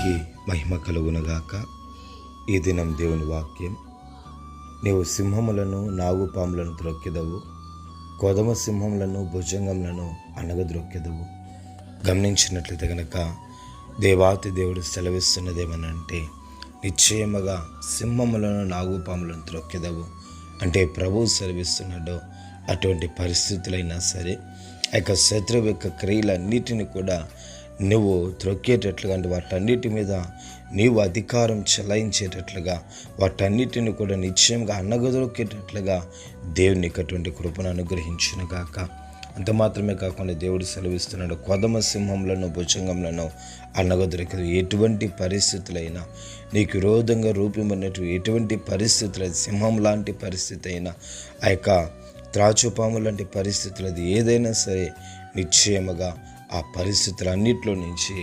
దేవునికి మహిమ కలుగునగాక. ఈ దినం దేవుని వాక్యం, నీవు సింహములను నాగుపాములను త్రొక్కెదవు, కొదమ సింహములను భుజంగములను అణగద్రొక్కెదవు. గమనించినట్లయితే కనుక దేవాతి దేవుడు సెలవిస్తున్నదేమనంటే, నిశ్చయముగా సింహములను నాగుపాములను త్రొక్కెదవు అంటే ప్రభువు సెలవిస్తున్నాడో అటువంటి పరిస్థితులైనా సరే ఆ యొక్క శత్రువు యొక్క క్రియలన్నిటిని కూడా నువ్వు త్రొక్కేటట్లుగా, అంటే వాటన్నిటి మీద నీవు అధికారం చెలాయించేటట్లుగా, వాటన్నిటిని కూడా నిశ్చయంగా అన్నగదొక్కేటట్లుగా దేవుని అటువంటి కృపను అనుగ్రహించునుగాక. అంత మాత్రమే కాకుండా దేవుడు సెలవిస్తున్నాడు, కొదమ సింహములను భుజంగములను అన్నగదొరకదు. ఎటువంటి పరిస్థితులైనా, నీకు విరోధంగా రూపొందినట్టు ఎటువంటి పరిస్థితులు, సింహం లాంటి పరిస్థితి అయినా, ఆ యొక్క త్రాచుపాము లాంటి పరిస్థితులు, అది ఏదైనా సరే నిశ్చయముగా ఆ పరిస్థితులన్నిటిలో నుంచి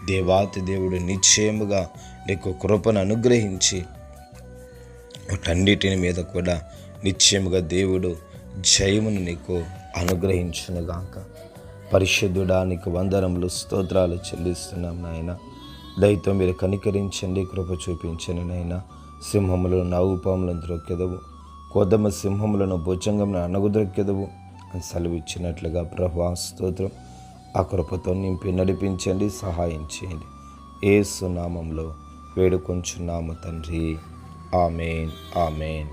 దేవాతి దేవుడు నిశ్చయముగా నీకు కృపను అనుగ్రహించి వాటన్నిటిని మీద కూడా నిశ్చయముగా దేవుడు జయమును నీకు అనుగ్రహించునుగాక. పరిశుద్ధుడా, నీకు వందనములు స్తోత్రాలు చెల్లిస్తున్నాం నాయన. దయతో మీరు కనికరించండి, కృప చూపించండి నాయన. సింహములను నాగుపాములను త్రొక్కెదవు, కొదమ సింహములను భుజంగములను అణగద్రొక్కెదవు అని సెలవిచ్చినట్లుగా ప్రభువా స్తోత్రం. ఆ కృపతో నింపి నడిపించండి, సహాయం చేయండి. యేసు నామములో వేడుకొంచున్నాము తండ్రి. ఆమేన్, ఆమేన్.